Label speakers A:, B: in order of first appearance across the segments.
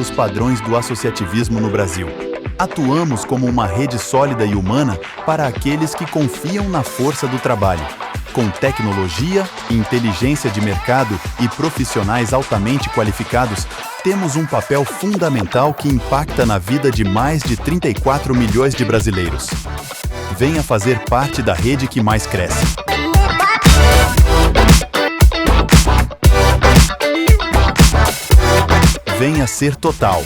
A: novos padrões do associativismo no Brasil. Atuamos como uma rede sólida e humana para aqueles que confiam na força do trabalho. Com tecnologia, inteligência de mercado e profissionais altamente qualificados, temos um papel fundamental que impacta na vida de mais de 34 milhões de brasileiros. Venha fazer parte da rede que mais cresce. Venha ser Total.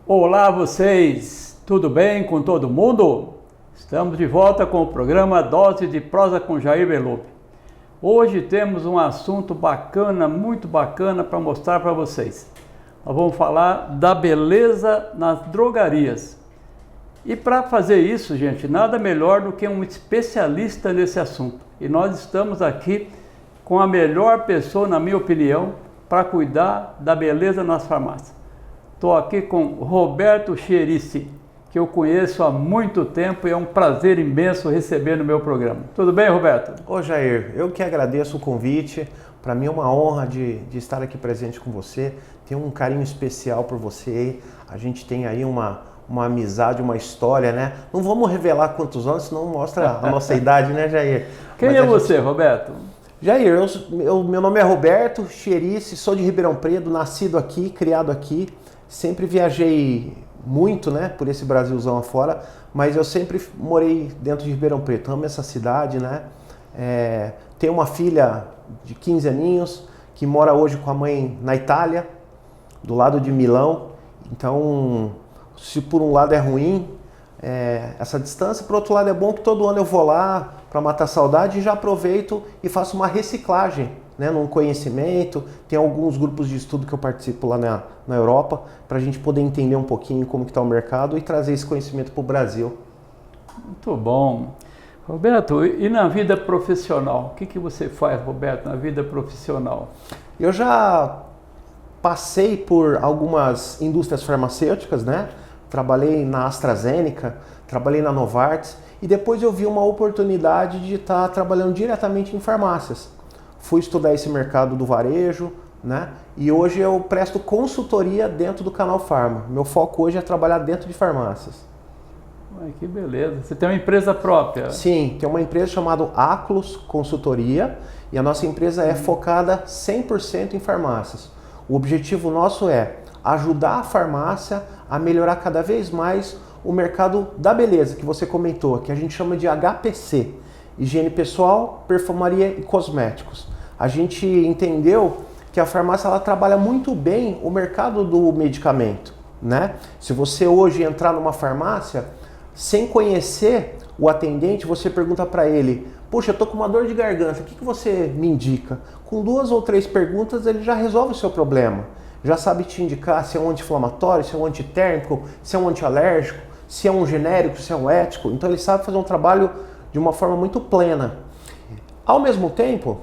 B: Olá vocês, tudo bem com todo mundo? Estamos de volta com o programa Dose de Prosa com Jair Belupi. Hoje temos um assunto bacana, muito bacana para mostrar para vocês. Nós vamos falar da beleza nas drogarias. E para fazer isso, gente, nada melhor do que um especialista nesse assunto. E nós estamos aqui com a melhor pessoa, na minha opinião, para cuidar da beleza nas farmácias. Estou aqui com Roberto Cherici, que eu conheço há muito tempo e é um prazer imenso receber no meu programa. Tudo bem, Roberto?
C: Ô Jair, eu que agradeço o convite. Para mim é uma honra de estar aqui presente com você. Tenho um carinho especial por você. A gente tem aí uma amizade, uma história, né? Não vamos revelar quantos anos, senão mostra a nossa idade, né, Jair?
B: Quem é você, Roberto?
C: Jair, meu nome é Roberto Cherici, sou de Ribeirão Preto, nascido aqui, criado aqui. Sempre viajei muito, né, por esse Brasilzão afora, mas eu sempre morei dentro de Ribeirão Preto. Amo essa cidade, né? Tenho uma filha de 15 aninhos que mora hoje com a mãe na Itália, do lado de Milão. Então, se por um lado é ruim essa distância, por outro lado é bom que todo ano eu vou lá para matar a saudade e já aproveito e faço uma reciclagem, né, num conhecimento. Tem alguns grupos de estudo que eu participo lá na Europa para a gente poder entender um pouquinho como que está o mercado e trazer esse conhecimento para o Brasil.
B: Muito bom. Roberto, e na vida profissional? O que você faz, Roberto, na vida profissional?
C: Eu já passei por algumas indústrias farmacêuticas, né? Trabalhei na AstraZeneca, trabalhei na Novartis e depois eu vi uma oportunidade de estar trabalhando diretamente em farmácias. Fui estudar esse mercado do varejo, né? E hoje eu presto consultoria dentro do Canal Farma. Meu foco hoje é trabalhar dentro de farmácias.
B: Ai, que beleza. Você tem uma empresa própria?
C: Sim, tem uma empresa chamada Aclos Consultoria e a nossa empresa é focada 100% em farmácias. O objetivo nosso é ajudar a farmácia a melhorar cada vez mais o mercado da beleza, que você comentou, que a gente chama de HPC, higiene pessoal, perfumaria e cosméticos. A gente entendeu que a farmácia ela trabalha muito bem o mercado do medicamento, né? Se você hoje entrar numa farmácia, sem conhecer o atendente, você pergunta para ele: puxa, eu tô com uma dor de garganta, o que você me indica? Com 2 ou 3 perguntas ele já resolve o seu problema. Já sabe te indicar se é um anti-inflamatório, se é um antitérmico, se é um antialérgico, se é um genérico, se é um ético. Então ele sabe fazer um trabalho de uma forma muito plena. Ao mesmo tempo,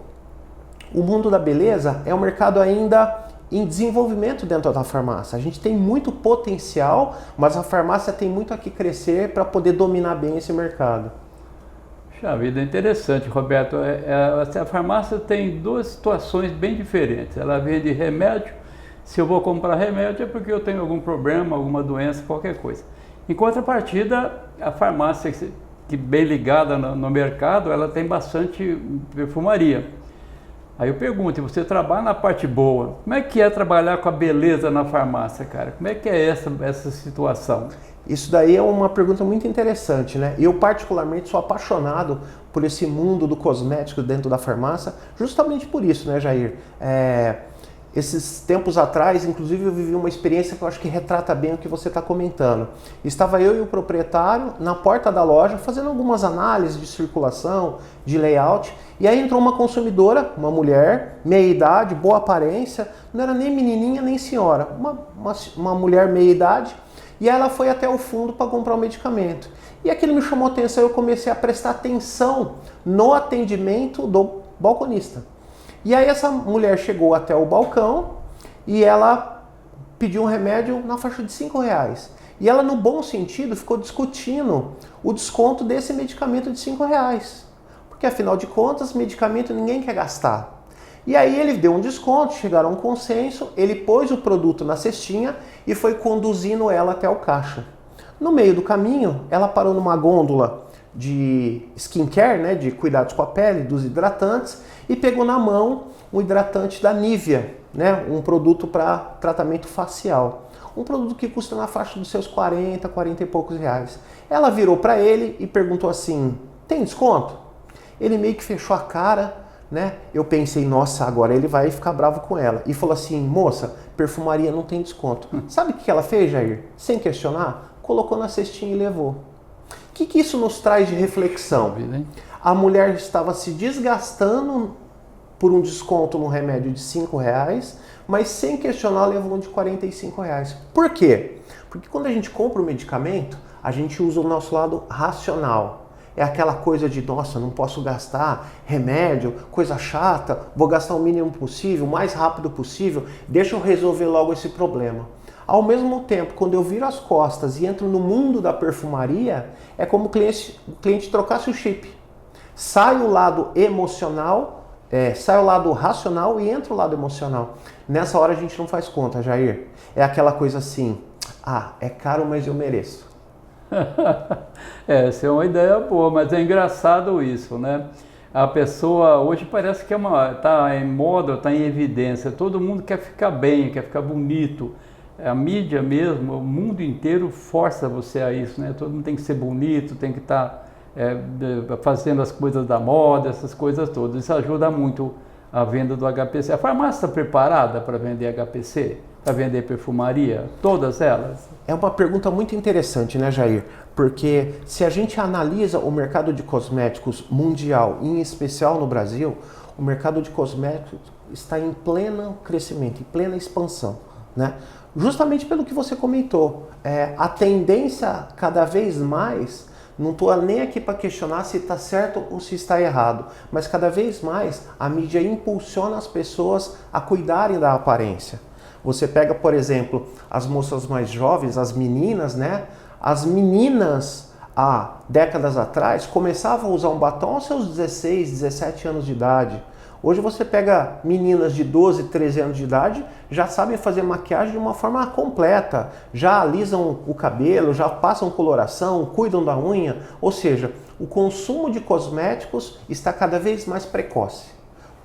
C: o mundo da beleza é um mercado ainda em desenvolvimento dentro da farmácia. A gente tem muito potencial, mas a farmácia tem muito a que crescer para poder dominar bem esse mercado.
B: Puxa vida, interessante, Roberto. A farmácia tem 2 situações bem diferentes. Ela vende remédio. Se eu vou comprar remédio é porque eu tenho algum problema, alguma doença, qualquer coisa. Em contrapartida, a farmácia, que bem ligada no mercado, ela tem bastante perfumaria. Aí eu pergunto, você trabalha na parte boa, como é que é trabalhar com a beleza na farmácia, cara? Como é que é essa situação?
C: Isso daí é uma pergunta muito interessante, né? Eu particularmente sou apaixonado por esse mundo do cosmético dentro da farmácia, justamente por isso, né, Jair? Esses tempos atrás, inclusive, eu vivi uma experiência que eu acho que retrata bem o que você está comentando. Estava eu e o proprietário na porta da loja fazendo algumas análises de circulação, de layout, e aí entrou uma consumidora, uma mulher, meia idade, boa aparência, não era nem menininha nem senhora, uma mulher meia idade, e ela foi até o fundo para comprar o medicamento. E aquilo me chamou a atenção, eu comecei a prestar atenção no atendimento do balconista. E aí essa mulher chegou até o balcão e ela pediu um remédio na faixa de R$5. E ela, no bom sentido, ficou discutindo o desconto desse medicamento de R$5. Porque, afinal de contas, medicamento ninguém quer gastar. E aí ele deu um desconto, chegaram a um consenso, ele pôs o produto na cestinha e foi conduzindo ela até o caixa. No meio do caminho, ela parou numa gôndola de skincare, né, de cuidados com a pele, dos hidratantes, e pegou na mão um hidratante da Nivea, né, um produto para tratamento facial. Um produto que custa na faixa dos seus 40 e poucos reais. Ela virou para ele e perguntou assim, tem desconto? Ele meio que fechou a cara, né? Eu pensei, nossa, agora ele vai ficar bravo com ela. E falou assim, moça, perfumaria não tem desconto. Sabe o que ela fez, Jair? Sem questionar, colocou na cestinha e levou. O que isso nos traz de reflexão? A mulher estava se desgastando por um desconto no remédio de R$5, mas sem questionar levou um de R$45. Por quê? Porque quando a gente compra o medicamento, a gente usa o nosso lado racional. É aquela coisa de, nossa, não posso gastar remédio, coisa chata, vou gastar o mínimo possível, o mais rápido possível, deixa eu resolver logo esse problema. Ao mesmo tempo, quando eu viro as costas e entro no mundo da perfumaria, é como o cliente trocasse o chip. Sai o lado emocional, sai o lado racional e entra o lado emocional. Nessa hora a gente não faz conta, Jair. É aquela coisa assim, é caro, mas eu mereço.
B: Essa é uma ideia boa, mas é engraçado isso, né? A pessoa hoje parece que tá em moda, está em evidência. Todo mundo quer ficar bem, quer ficar bonito. A mídia mesmo, o mundo inteiro força você a isso, né? Todo mundo tem que ser bonito, tem que estar fazendo as coisas da moda, essas coisas todas. Isso ajuda muito a venda do HPC. A farmácia está preparada para vender HPC? Para vender perfumaria? Todas elas?
C: É uma pergunta muito interessante, né, Jair? Porque se a gente analisa o mercado de cosméticos mundial, em especial no Brasil, o mercado de cosméticos está em pleno crescimento, em plena expansão, né? Justamente pelo que você comentou. A tendência cada vez mais, não estou nem aqui para questionar se está certo ou se está errado, mas cada vez mais a mídia impulsiona as pessoas a cuidarem da aparência. Você pega, por exemplo, as moças mais jovens, as meninas, né? As meninas, há décadas atrás, começavam a usar um batom aos seus 16, 17 anos de idade. Hoje você pega meninas de 12, 13 anos de idade, já sabem fazer maquiagem de uma forma completa, já alisam o cabelo, já passam coloração, cuidam da unha, ou seja, o consumo de cosméticos está cada vez mais precoce.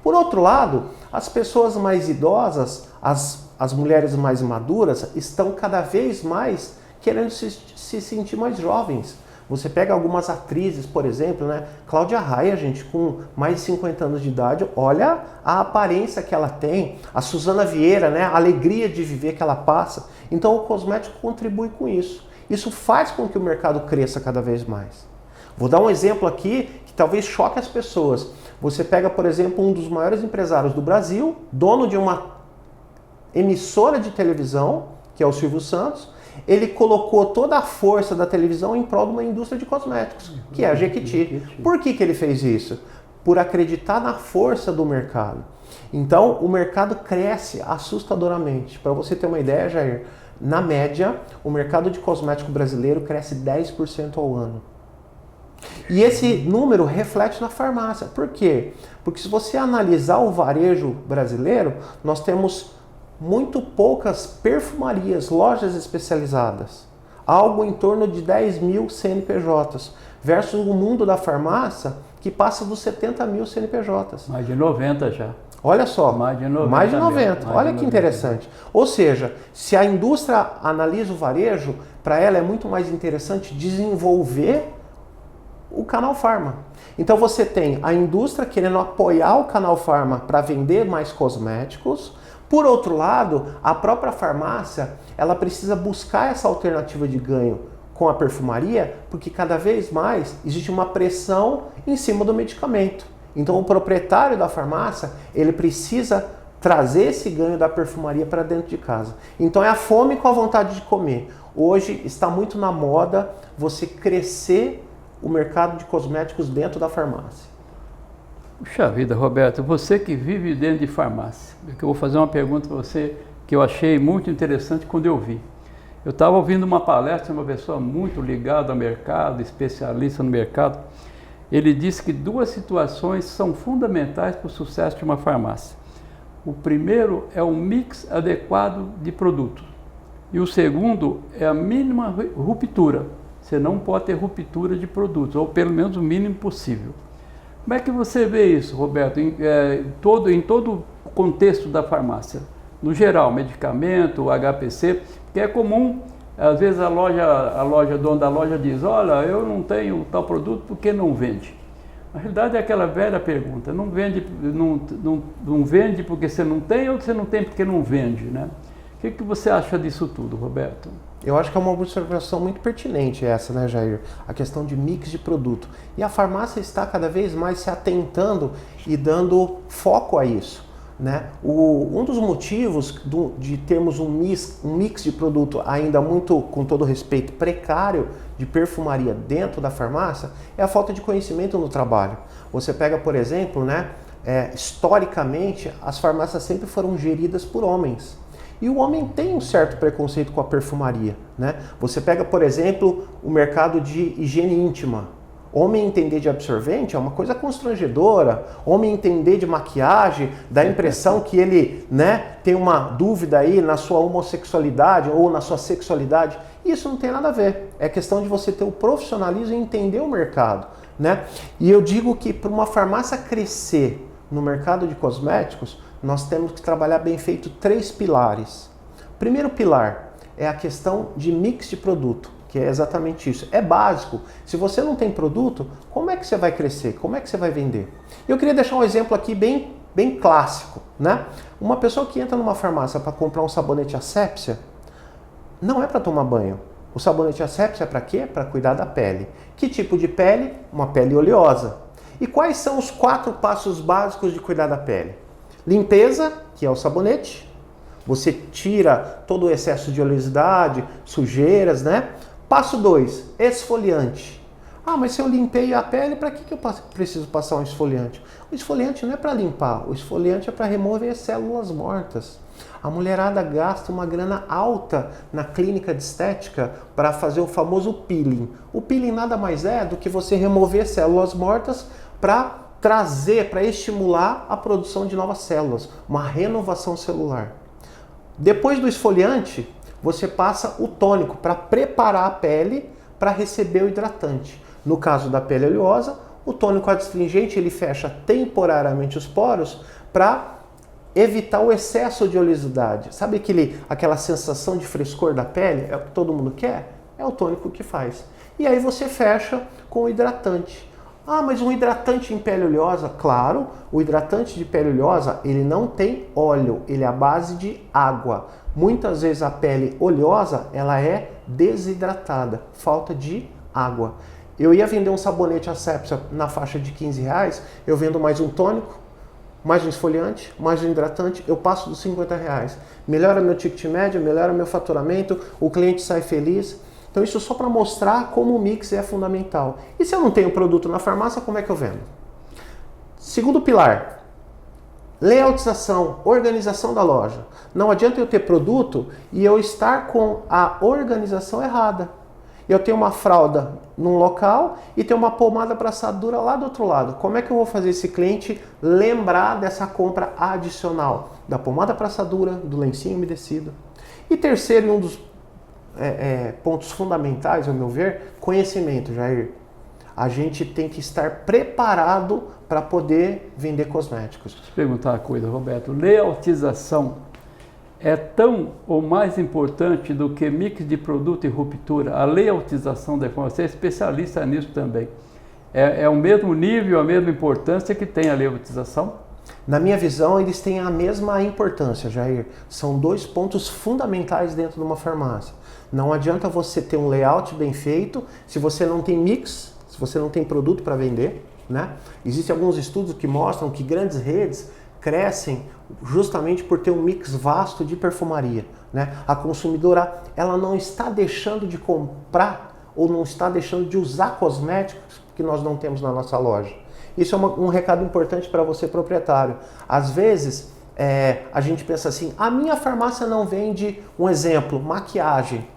C: Por outro lado, as pessoas mais idosas, as mulheres mais maduras, estão cada vez mais querendo se sentir mais jovens. Você pega algumas atrizes, por exemplo, né? Cláudia Raia, gente, com mais de 50 anos de idade, olha a aparência que ela tem. A Suzana Vieira, né? A alegria de viver que ela passa. Então o cosmético contribui com isso. Isso faz com que o mercado cresça cada vez mais. Vou dar um exemplo aqui que talvez choque as pessoas. Você pega, por exemplo, um dos maiores empresários do Brasil, dono de uma emissora de televisão, que é o Silvio Santos. Ele colocou toda a força da televisão em prol de uma indústria de cosméticos, que é a Jequiti. Por que ele fez isso? Por acreditar na força do mercado. Então, o mercado cresce assustadoramente. Para você ter uma ideia, Jair, na média, o mercado de cosmético brasileiro cresce 10% ao ano. E esse número reflete na farmácia. Por quê? Porque se você analisar o varejo brasileiro, nós temos muito poucas perfumarias, lojas especializadas. Algo em torno de 10 mil CNPJs, versus o mundo da farmácia, que passa dos 70 mil CNPJs.
B: Mais de 90 já.
C: Olha só,
B: mais de 90.
C: Olha que interessante. Ou seja, se a indústria analisa o varejo, para ela é muito mais interessante desenvolver o canal Farma. Então você tem a indústria querendo apoiar o canal Farma para vender mais cosméticos. Por outro lado, a própria farmácia, ela precisa buscar essa alternativa de ganho com a perfumaria, porque cada vez mais existe uma pressão em cima do medicamento. Então o proprietário da farmácia, ele precisa trazer esse ganho da perfumaria para dentro de casa. Então é a fome com a vontade de comer. Hoje está muito na moda você crescer o mercado de cosméticos dentro da farmácia.
B: Puxa vida, Roberto, você que vive dentro de farmácia, eu vou fazer uma pergunta para você que eu achei muito interessante quando eu vi. Eu estava ouvindo uma palestra de uma pessoa muito ligada ao mercado, especialista no mercado. Ele disse que duas situações são fundamentais para o sucesso de uma farmácia. O primeiro é um mix adequado de produtos. E o segundo é a mínima ruptura. Você não pode ter ruptura de produtos, ou pelo menos o mínimo possível. Como é que você vê isso, Roberto, em todo o contexto da farmácia? No geral, medicamento, HPC, que é comum, às vezes a dona da loja diz, olha, eu não tenho tal produto porque não vende. Na realidade é aquela velha pergunta, não vende porque você não tem ou você não tem porque não vende, né? O que você acha disso tudo, Roberto?
C: Eu acho que é uma observação muito pertinente essa, né, Jair? A questão de mix de produto. E a farmácia está cada vez mais se atentando e dando foco a isso, né? Um dos motivos de termos um mix de produto ainda muito, com todo respeito, precário de perfumaria dentro da farmácia é a falta de conhecimento no trabalho. Você pega, por exemplo, né, historicamente, as farmácias sempre foram geridas por homens. E o homem tem um certo preconceito com a perfumaria, né? Você pega, por exemplo, o mercado de higiene íntima. Homem entender de absorvente é uma coisa constrangedora. Homem entender de maquiagem dá a impressão que ele, né, tem uma dúvida aí na sua homossexualidade ou na sua sexualidade. Isso não tem nada a ver. É questão de você ter o profissionalismo e entender o mercado, né? E eu digo que para uma farmácia crescer no mercado de cosméticos, nós temos que trabalhar bem feito 3 pilares. O primeiro pilar é a questão de mix de produto, que é exatamente isso. É básico. Se você não tem produto, como é que você vai crescer? Como é que você vai vender? Eu queria deixar um exemplo aqui bem clássico, né? Uma pessoa que entra numa farmácia para comprar um sabonete Asepsia, não é para tomar banho. O sabonete Asepsia é para quê? Para cuidar da pele. Que tipo de pele? Uma pele oleosa. E quais são os 4 passos básicos de cuidar da pele? Limpeza, que é o sabonete. Você tira todo o excesso de oleosidade, sujeiras, né? Passo 2, esfoliante. Ah, mas se eu limpei a pele, para que eu preciso passar um esfoliante? O esfoliante não é para limpar, o esfoliante é para remover células mortas. A mulherada gasta uma grana alta na clínica de estética para fazer o famoso peeling. O peeling nada mais é do que você remover células mortas para trazer, para estimular a produção de novas células, uma renovação celular. Depois do esfoliante, você passa o tônico para preparar a pele para receber o hidratante. No caso da pele oleosa, o tônico adstringente ele fecha temporariamente os poros para evitar o excesso de oleosidade. Sabe aquela sensação de frescor da pele? É o que todo mundo quer? É o tônico que faz. E aí você fecha com o hidratante. Ah, mas um hidratante em pele oleosa? Claro, o hidratante de pele oleosa, ele não tem óleo, ele é a base de água. Muitas vezes a pele oleosa, ela é desidratada, falta de água. Eu ia vender um sabonete Asepsia na faixa de R$15, eu vendo mais um tônico, mais um esfoliante, mais um hidratante, eu passo dos R$50. Melhora meu ticket médio, melhora meu faturamento, o cliente sai feliz. Então isso só para mostrar como o mix é fundamental. E se eu não tenho produto na farmácia, como é que eu vendo? Segundo pilar, layoutização, organização da loja. Não adianta eu ter produto e eu estar com a organização errada. Eu tenho uma fralda num local e tenho uma pomada para assadura lá do outro lado. Como é que eu vou fazer esse cliente lembrar dessa compra adicional? Da pomada para assadura, do lencinho umedecido. E terceiro, um dos pontos fundamentais, ao meu ver, conhecimento, Jair. A gente tem que estar preparado para poder vender cosméticos.
B: Deixa eu perguntar uma coisa, Roberto. Layoutização é tão ou mais importante do que mix de produto e ruptura? A layoutização da informação, você é especialista nisso também. É o mesmo nível, a mesma importância que tem a layoutização?
C: Na minha visão, eles têm a mesma importância, Jair. São 2 pontos fundamentais dentro de uma farmácia. Não adianta você ter um layout bem feito se você não tem mix, se você não tem produto para vender, né? Existem alguns estudos que mostram que grandes redes crescem justamente por ter um mix vasto de perfumaria, né? A consumidora, ela não está deixando de comprar ou não está deixando de usar cosméticos que nós não temos na nossa loja. Isso é um recado importante para você, proprietário. Às vezes, a gente pensa assim, a minha farmácia não vende, um exemplo, maquiagem.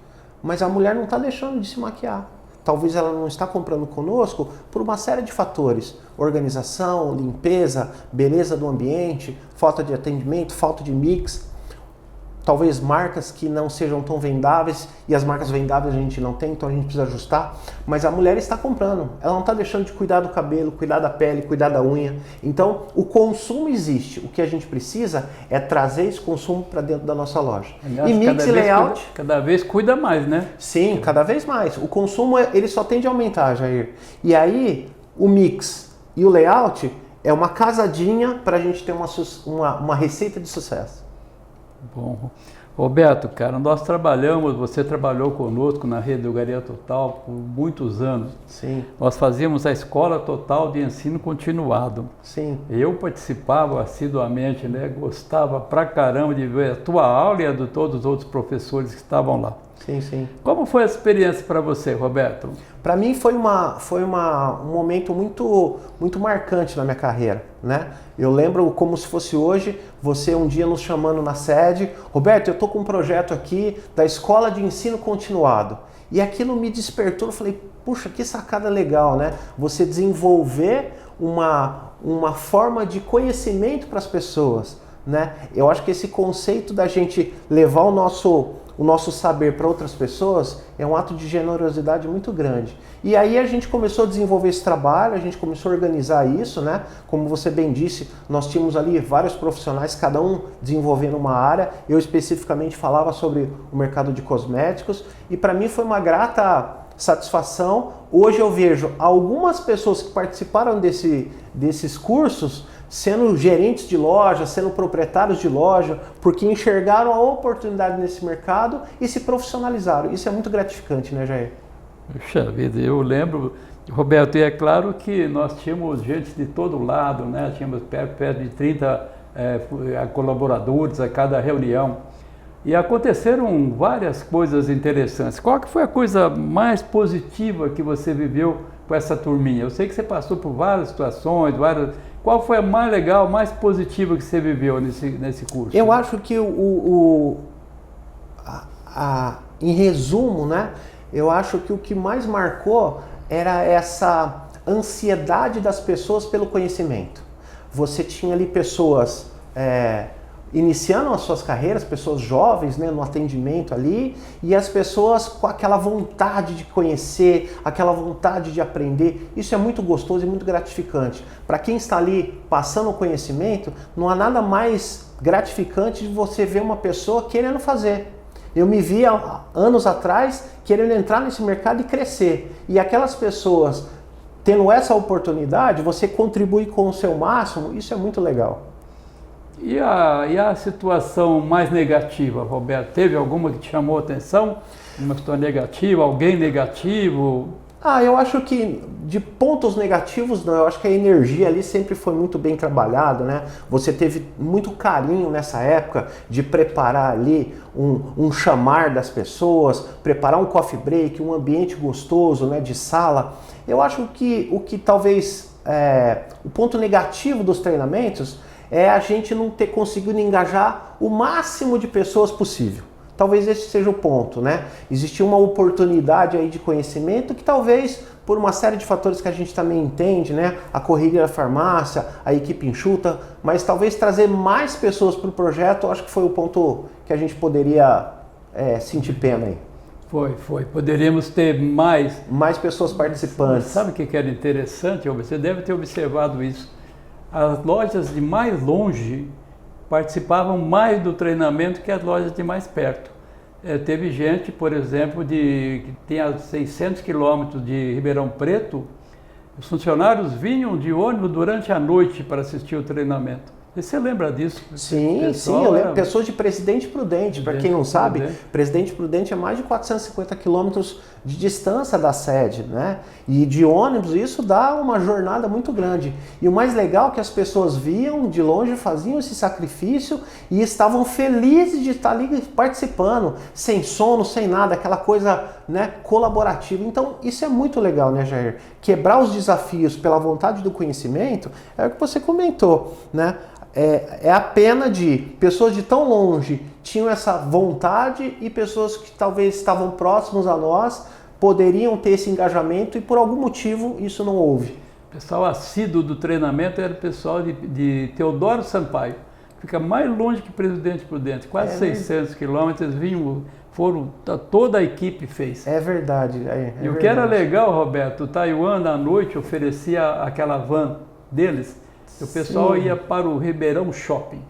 C: mas a mulher não está deixando de se maquiar. Talvez ela não está comprando conosco por uma série de fatores. Organização, limpeza, beleza do ambiente, falta de atendimento, falta de mix. Talvez marcas que não sejam tão vendáveis, e as marcas vendáveis a gente não tem, então a gente precisa ajustar. Mas a mulher está comprando, ela não está deixando de cuidar do cabelo, cuidar da pele, cuidar da unha. Então o consumo existe, o que a gente precisa é trazer esse consumo para dentro da nossa loja.
B: Aliás,
C: e mix e layout...
B: cada vez cuida mais, né?
C: Sim, cada vez mais. O consumo ele só tende a aumentar, Jair. E aí o mix e o layout é uma casadinha para a gente ter uma receita de sucesso.
B: Bom, Roberto, cara, nós trabalhamos, você trabalhou conosco na Rede Drogaria Total por muitos anos.
C: Sim.
B: Nós fazíamos a Escola Total de Ensino Continuado.
C: Sim.
B: Eu participava assiduamente, né? Gostava pra caramba de ver a tua aula e a de todos os outros professores que estavam lá.
C: Sim, sim.
B: Como foi a experiência para você, Roberto?
C: Para mim foi um momento muito marcante na minha carreira, né? Eu lembro como se fosse hoje, você um dia nos chamando na sede, Roberto, eu estou com um projeto aqui da Escola de Ensino Continuado. E aquilo me despertou, eu falei, puxa, que sacada legal, né? Você desenvolver uma forma de conhecimento para as pessoas, né? Eu acho que esse conceito da gente levar o nosso saber para outras pessoas é um ato de generosidade muito grande. E aí a gente começou a desenvolver esse trabalho, a gente começou a organizar isso, né? Como você bem disse, nós tínhamos ali vários profissionais, cada um desenvolvendo uma área. Eu especificamente falava sobre o mercado de cosméticos e para mim foi uma grata satisfação. Hoje eu vejo algumas pessoas que participaram desses cursos sendo gerentes de loja, sendo proprietários de loja, porque enxergaram a oportunidade nesse mercado e se profissionalizaram. Isso é muito gratificante, né, Jair?
B: Puxa vida, eu lembro, Roberto, e é claro que nós tínhamos gente de todo lado, né? Tínhamos perto de 30 colaboradores a cada reunião. E aconteceram várias coisas interessantes. Qual que foi a coisa mais positiva que você viveu com essa turminha? Eu sei que você passou por várias situações, Qual foi a mais legal, mais positiva que você viveu nesse curso?
C: Eu acho que em resumo, né? Eu acho que o que mais marcou era essa ansiedade das pessoas pelo conhecimento. Você tinha ali pessoas iniciando as suas carreiras, pessoas jovens, né, no atendimento ali, e as pessoas com aquela vontade de conhecer, aquela vontade de aprender. Isso é muito gostoso e muito gratificante. Para quem está ali passando o conhecimento, não há nada mais gratificante de você ver uma pessoa querendo fazer. Eu me via anos atrás querendo entrar nesse mercado e crescer. E aquelas pessoas tendo essa oportunidade, você contribui com o seu máximo, isso é muito legal.
B: E a situação mais negativa, Roberto? Teve alguma que te chamou a atenção? Uma situação negativa, alguém negativo?
C: Eu acho que de pontos negativos não, eu acho que a energia ali sempre foi muito bem trabalhada, né? Você teve muito carinho nessa época de preparar ali um chamar das pessoas, preparar um coffee break, um ambiente gostoso, né, de sala. Eu acho que o que talvez o ponto negativo dos treinamentos é a gente não ter conseguido engajar o máximo de pessoas possível. Talvez esse seja o ponto, né? Existia uma oportunidade aí de conhecimento que talvez, por uma série de fatores que a gente também entende, né? A correria da farmácia, a equipe enxuta, mas talvez trazer mais pessoas para o projeto, eu acho que foi o ponto que a gente poderia sentir pena aí.
B: Foi. Poderíamos ter mais
C: pessoas participantes.
B: Sabe o que era interessante? Você deve ter observado isso. As lojas de mais longe participavam mais do treinamento que as lojas de mais perto. Teve gente, por exemplo, que tinha 600 quilômetros de Ribeirão Preto, os funcionários vinham de ônibus durante a noite para assistir o treinamento. Você lembra disso?
C: Sim, eu lembro. Pessoas de Presidente Prudente, para quem não sabe, Presidente Prudente é mais de 450 quilômetros de distância da sede, né? E de ônibus isso dá uma jornada muito grande. E o mais legal é que as pessoas viam de longe, faziam esse sacrifício e estavam felizes de estar ali participando, sem sono, sem nada, aquela coisa, né, colaborativa. Então isso é muito legal, né, Jair? Quebrar os desafios pela vontade do conhecimento é o que você comentou, né? É a pena de pessoas de tão longe tinham essa vontade e pessoas que talvez estavam próximos a nós poderiam ter esse engajamento e por algum motivo isso não houve.
B: O pessoal assíduo do treinamento era o pessoal de Teodoro Sampaio, que fica mais longe que Presidente Prudente, quase 600 quilômetros, toda a equipe fez.
C: É verdade.
B: E o que era legal, Roberto, o Taiwan à noite oferecia aquela van deles, e o pessoal ia para o Ribeirão Shopping.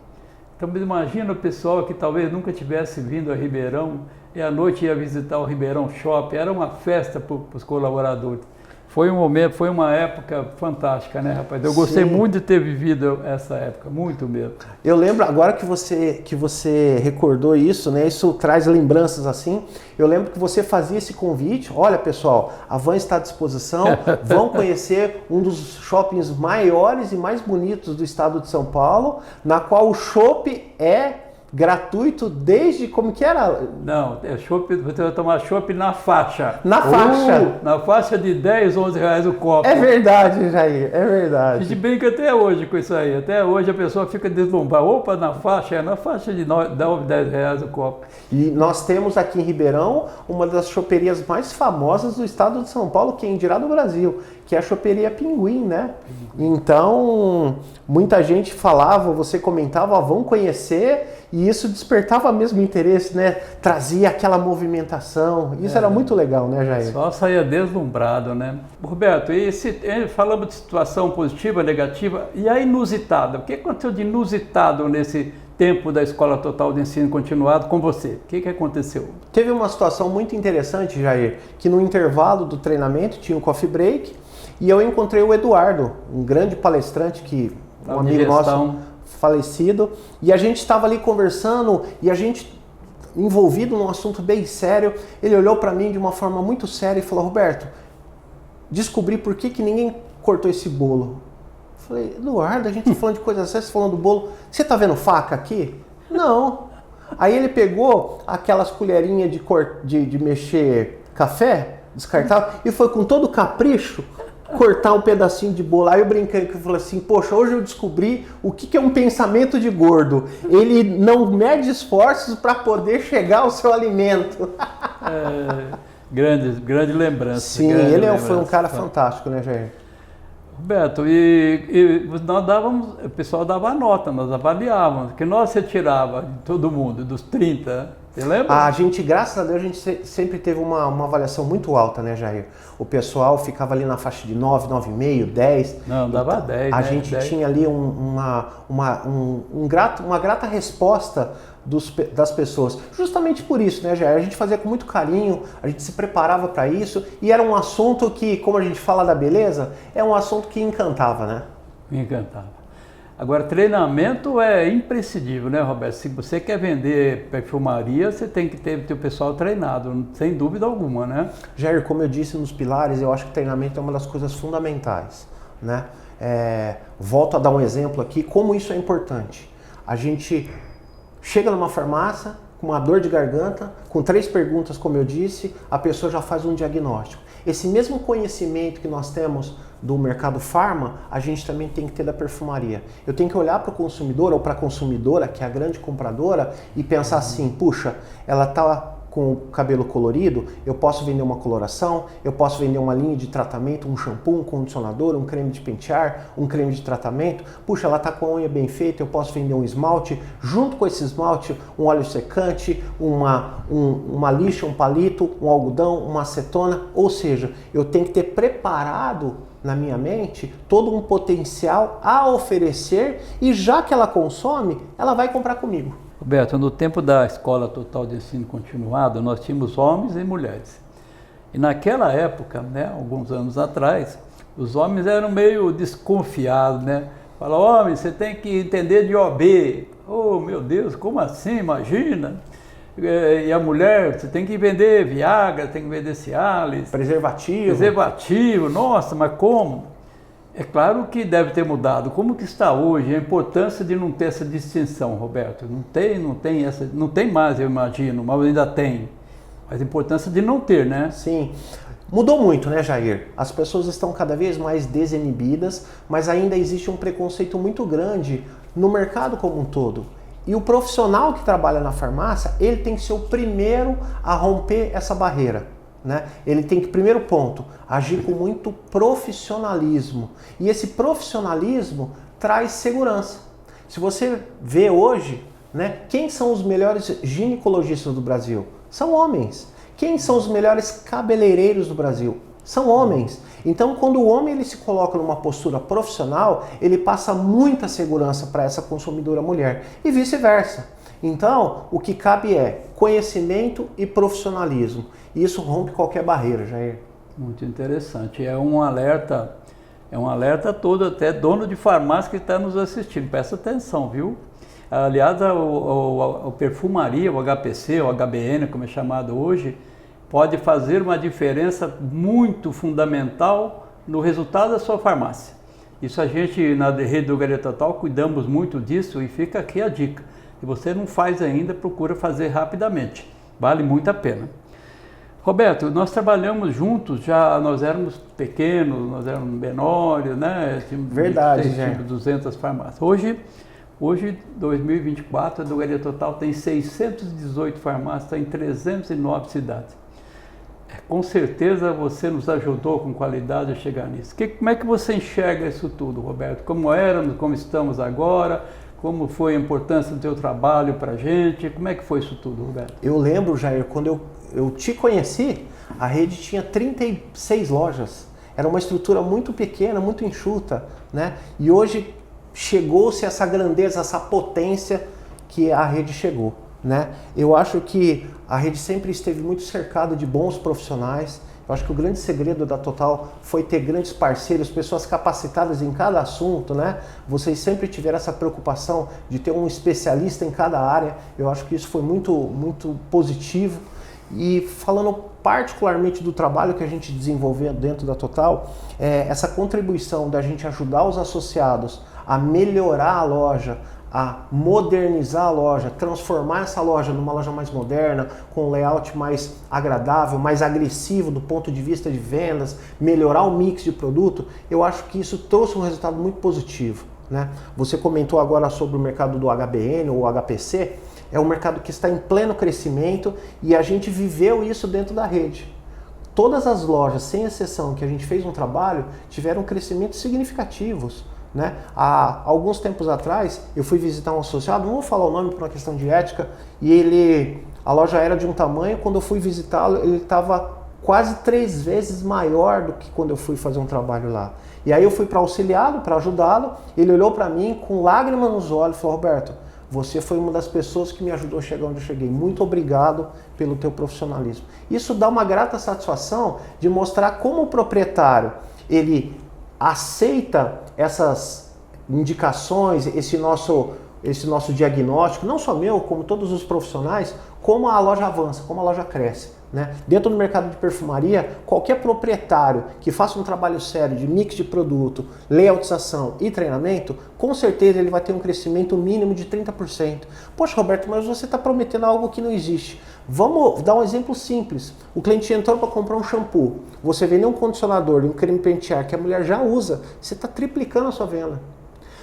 B: Então imagina o pessoal que talvez nunca tivesse vindo a Ribeirão e à noite ia visitar o Ribeirão Shopping, era uma festa para os colaboradores. Foi um momento, foi uma época fantástica, né, rapaz? Eu gostei muito de ter vivido essa época, muito mesmo.
C: Eu lembro, agora que você recordou isso, né? Isso traz lembranças assim. Eu lembro que você fazia esse convite. Olha, pessoal, a van está à disposição. Vão conhecer um dos shoppings maiores e mais bonitos do estado de São Paulo, na qual o chopp é gratuito desde, como que era?
B: Não, você vai tomar chopp na faixa.
C: Na faixa?
B: Na faixa de 10, 11 reais o copo.
C: É verdade, Jair, é verdade.
B: A gente brinca até hoje com isso aí. Até hoje a pessoa fica deslumbrada. Opa, na faixa de 9, 10 reais o copo.
C: E nós temos aqui em Ribeirão uma das choperias mais famosas do estado de São Paulo, quem dirá do Brasil, que é a choperia Pinguim, né? Então, muita gente falava, você comentava, vão conhecer, e isso despertava mesmo interesse, né? Trazia aquela movimentação. Isso era muito legal, né, Jair?
B: Só saía deslumbrado, né? Roberto, falamos de situação positiva, negativa, e a inusitada? O que aconteceu de inusitado nesse tempo da Escola Total de Ensino Continuado com você? O que aconteceu?
C: Teve uma situação muito interessante, Jair, que no intervalo do treinamento tinha um coffee break, e eu encontrei o Eduardo, um grande palestrante, um amigo nosso falecido, e a gente estava ali conversando, e a gente envolvido num assunto bem sério. Ele olhou para mim de uma forma muito séria e falou: Roberto, descobri por que ninguém cortou esse bolo. Eu falei: Eduardo, a gente tá falando de coisas sérias, falando do bolo, você tá vendo faca aqui? Não. Aí ele pegou aquelas colherinhas de mexer café, descartável, e foi com todo capricho cortar um pedacinho de bolo. Aí eu brinquei, que eu falei assim: poxa, hoje eu descobri o que é um pensamento de gordo. Ele não mede esforços para poder chegar ao seu alimento.
B: Grande lembrança.
C: Sim, foi um cara fantástico, né, Jair?
B: Roberto, o pessoal dava nota, nós avaliávamos, que nós retirava de todo mundo, dos 30, você lembra?
C: A gente, graças a Deus, a gente sempre teve uma avaliação muito alta, né, Jair? O pessoal ficava ali na faixa de 9, 9,5, 10.
B: Não, dava 10,
C: A
B: né?
C: gente
B: 10.
C: tinha ali uma grata resposta das pessoas. Justamente por isso, né, Jair? A gente fazia com muito carinho, a gente se preparava para isso, e era um assunto que, como a gente fala da beleza, é um assunto que encantava, né?
B: Me encantava. Agora, treinamento é imprescindível, né, Roberto? Se você quer vender perfumaria, você tem que ter o pessoal treinado, sem dúvida alguma, né?
C: Jair, como eu disse nos pilares, eu acho que treinamento é uma das coisas fundamentais, né? Volto a dar um exemplo aqui, como isso é importante. A gente chega numa farmácia com uma dor de garganta, com 3 perguntas, como eu disse, a pessoa já faz um diagnóstico. Esse mesmo conhecimento que nós temos do mercado farma, a gente também tem que ter da perfumaria. Eu tenho que olhar para o consumidor ou para a consumidora, que é a grande compradora, e pensar assim: puxa, ela está com o cabelo colorido, eu posso vender uma coloração, eu posso vender uma linha de tratamento, um shampoo, um condicionador, um creme de pentear, um creme de tratamento. Puxa, ela está com a unha bem feita, eu posso vender um esmalte, junto com esse esmalte, um óleo secante, uma lixa, um palito, um algodão, uma acetona. Ou seja, eu tenho que ter preparado na minha mente todo um potencial a oferecer, e já que ela consome, ela vai comprar comigo.
B: Roberto, no tempo da Escola Total de Ensino Continuado, nós tínhamos homens e mulheres. E naquela época, né, alguns anos atrás, os homens eram meio desconfiados, né? Falaram: homem, você tem que entender de OB. Oh, meu Deus, como assim? Imagina. E a mulher, você tem que vender Viagra, tem que vender Cialis. Preservativo, nossa, mas como? É claro que deve ter mudado. Como que está hoje? A importância de não ter essa distinção, Roberto. Não tem mais, eu imagino, mas ainda tem. Mas a importância de não ter, né?
C: Sim. Mudou muito, né, Jair? As pessoas estão cada vez mais desinibidas, mas ainda existe um preconceito muito grande no mercado como um todo. E o profissional que trabalha na farmácia, ele tem que ser o primeiro a romper essa barreira, né? Ele tem que, primeiro ponto, agir com muito profissionalismo. E esse profissionalismo traz segurança. Se você vê hoje, né, quem são os melhores ginecologistas do Brasil? São homens. Quem são os melhores cabeleireiros do Brasil? São homens. Então, quando o homem ele se coloca numa postura profissional, ele passa muita segurança para essa consumidora mulher e vice-versa. Então, o que cabe é conhecimento e profissionalismo. E isso rompe qualquer barreira, Jair.
B: Muito interessante. É um alerta a todo, até dono de farmácia que está nos assistindo. Presta atenção, viu? Aliás, a perfumaria, o HPC, o HBN, como é chamado hoje, pode fazer uma diferença muito fundamental no resultado da sua farmácia. Isso a gente, na rede do Drogaria Total, cuidamos muito disso e fica aqui a dica. Se você não faz ainda, procura fazer rapidamente. Vale muito a pena. Roberto, nós trabalhamos juntos, já nós éramos pequenos, nós éramos menores, né?
C: Verdade,
B: tínhamos 200 farmácias. Hoje, 2024, a Drogaria Total tem 618 farmácias, está em 309 cidades. Com certeza você nos ajudou com qualidade a chegar nisso. Como é que você enxerga isso tudo, Roberto? Como éramos, como estamos agora? Como foi a importância do teu trabalho para a gente? Como é que foi isso tudo, Roberto?
C: Eu lembro, Jair, quando eu te conheci, a rede tinha 36 lojas. Era uma estrutura muito pequena, muito enxuta, né? E hoje chegou-se essa grandeza, essa potência que a rede chegou, né? Eu acho que a rede sempre esteve muito cercada de bons profissionais. Eu acho que o grande segredo da Total foi ter grandes parceiros, pessoas capacitadas em cada assunto, né? Vocês sempre tiveram essa preocupação de ter um especialista em cada área. Eu acho que isso foi muito positivo. E falando particularmente do trabalho que a gente desenvolveu dentro da Total, essa contribuição da gente ajudar os associados a melhorar a loja, a modernizar a loja, transformar essa loja numa loja mais moderna, com um layout mais agradável, mais agressivo do ponto de vista de vendas, melhorar o mix de produto, eu acho que isso trouxe um resultado muito positivo, né? Você comentou agora sobre o mercado do HBN ou HPC, é um mercado que está em pleno crescimento e a gente viveu isso dentro da rede. Todas as lojas, sem exceção, que a gente fez um trabalho, tiveram crescimentos significativos, né? Há alguns tempos atrás, eu fui visitar um associado, não vou falar o nome por uma questão de ética, e a loja era de um tamanho, quando eu fui visitá-lo, ele estava quase 3 vezes maior do que quando eu fui fazer um trabalho lá. E aí eu fui para auxiliá-lo, para ajudá-lo, ele olhou para mim com lágrimas nos olhos e falou: Roberto, você foi uma das pessoas que me ajudou a chegar onde eu cheguei. Muito obrigado pelo teu profissionalismo. Isso dá uma grata satisfação de mostrar como o proprietário, ele aceita essas indicações, esse nosso diagnóstico, não só meu, como todos os profissionais, como a loja avança, como a loja cresce, né? Dentro do mercado de perfumaria, qualquer proprietário que faça um trabalho sério de mix de produto, layoutização e treinamento, com certeza ele vai ter um crescimento mínimo de 30%. Poxa, Roberto, mas você está prometendo algo que não existe. Vamos dar um exemplo simples. O cliente entrou para comprar um shampoo, você vende um condicionador e um creme pentear que a mulher já usa, você está triplicando a sua venda.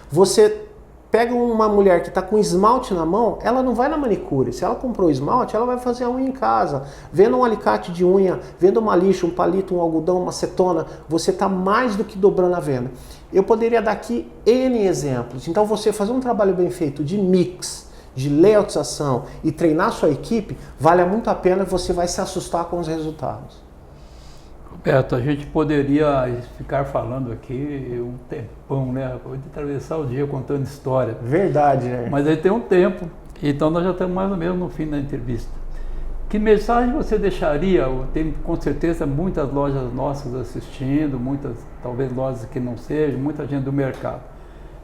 C: Você pega uma mulher que está com esmalte na mão, ela não vai na manicure. Se ela comprou esmalte, ela vai fazer a unha em casa. Vendo um alicate de unha, vendo uma lixa, um palito, um algodão, uma acetona, você está mais do que dobrando a venda. Eu poderia dar aqui N exemplos. Então você fazer um trabalho bem feito de mix, de layoutização e treinar sua equipe, vale muito a pena e você vai se assustar com os resultados.
B: Roberto, a gente poderia ficar falando aqui um tempão, né? Pode atravessar o dia contando história.
C: Verdade, né?
B: Mas aí tem um tempo, então nós já estamos mais ou menos no fim da entrevista. Que mensagem você deixaria? Tem com certeza muitas lojas nossas assistindo, muitas talvez lojas que não sejam, muita gente do mercado.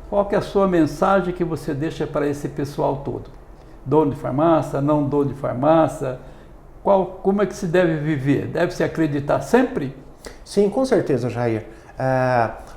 B: Qual que é a sua mensagem que você deixa para esse pessoal todo? Dono de farmácia, não dono de farmácia? Como é que se deve viver? Deve-se acreditar sempre?
C: Sim, com certeza, Jair.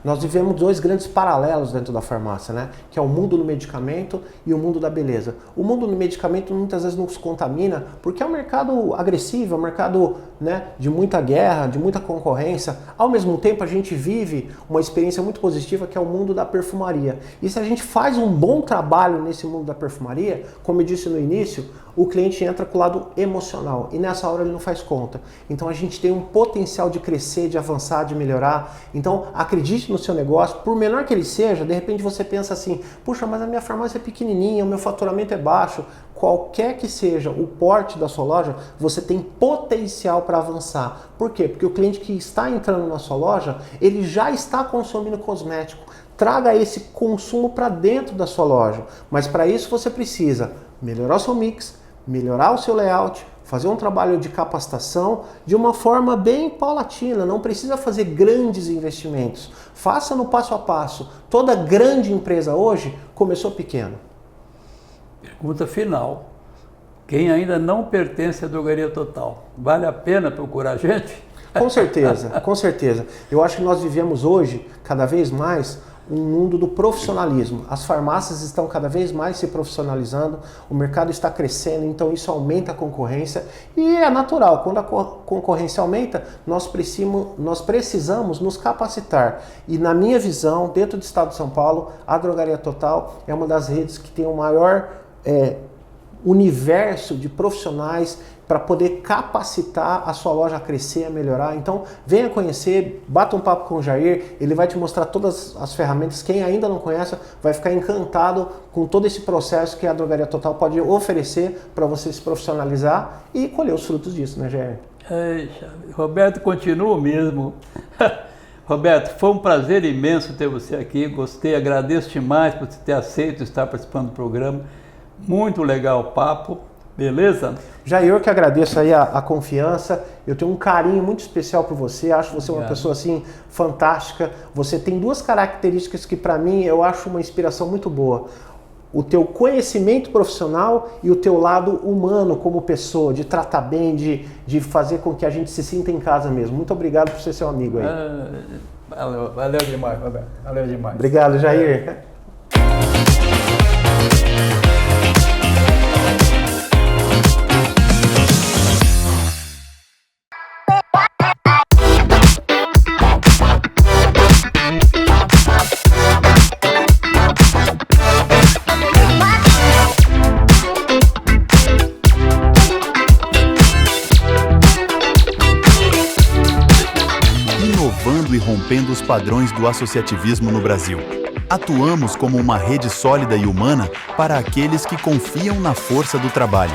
C: Nós vivemos dois grandes paralelos dentro da farmácia, né? Que é o mundo do medicamento e o mundo da beleza. O mundo do medicamento muitas vezes nos contamina porque é um mercado agressivo, é um mercado, né, de muita guerra, de muita concorrência. Ao mesmo tempo, a gente vive uma experiência muito positiva que é o mundo da perfumaria. E se a gente faz um bom trabalho nesse mundo da perfumaria, como eu disse no início, o cliente entra com o lado emocional e nessa hora ele não faz conta. Então a gente tem um potencial de crescer, de avançar, de melhorar. Então acredite no seu negócio, por menor que ele seja, de repente você pensa assim, puxa, mas a minha farmácia é pequenininha, o meu faturamento é baixo. Qualquer que seja o porte da sua loja, você tem potencial para avançar. Por quê? Porque o cliente que está entrando na sua loja, ele já está consumindo cosmético. Traga esse consumo para dentro da sua loja. Mas para isso você precisa melhorar o seu mix, melhorar o seu layout, fazer um trabalho de capacitação de uma forma bem paulatina, não precisa fazer grandes investimentos. Faça no passo a passo. Toda grande empresa hoje começou pequeno.
B: Pergunta final. Quem ainda não pertence à Drogaria Total, vale a pena procurar a gente?
C: Com certeza, com certeza. Eu acho que nós vivemos hoje, cada vez mais, um mundo do profissionalismo. As farmácias estão cada vez mais se profissionalizando, o mercado está crescendo, então isso aumenta a concorrência e é natural, quando a concorrência aumenta, nós precisamos nos capacitar. E na minha visão, dentro do estado de São Paulo, a Drogaria Total é uma das redes que tem o maior universo de profissionais para poder capacitar a sua loja a crescer, a melhorar. Então, venha conhecer, bata um papo com o Jair, ele vai te mostrar todas as ferramentas. Quem ainda não conhece vai ficar encantado com todo esse processo que a Drogaria Total pode oferecer para você se profissionalizar e colher os frutos disso, né, Jair?
B: Roberto, continua mesmo. Roberto, foi um prazer imenso ter você aqui, gostei, agradeço demais por você ter aceito estar participando do programa. Muito legal o papo, beleza?
C: Jair, eu que agradeço aí a confiança, eu tenho um carinho muito especial por você, acho você uma pessoa assim fantástica. Você tem duas características que para mim eu acho uma inspiração muito boa. O teu conhecimento profissional e o teu lado humano como pessoa, de tratar bem, de fazer com que a gente se sinta em casa mesmo. Muito obrigado por ser seu amigo aí.
B: Valeu demais, Roberto. Valeu demais.
C: Obrigado, Jair.
A: Inovando e rompendo os padrões do associativismo no Brasil. Atuamos como uma rede sólida e humana para aqueles que confiam na força do trabalho.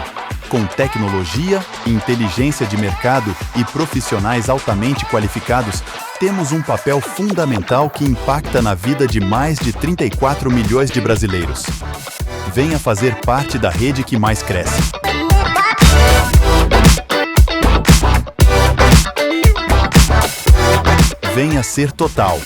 A: Com tecnologia, inteligência de mercado e profissionais altamente qualificados, temos um papel fundamental que impacta na vida de mais de 34 milhões de brasileiros. Venha fazer parte da rede que mais cresce. Venha ser Total.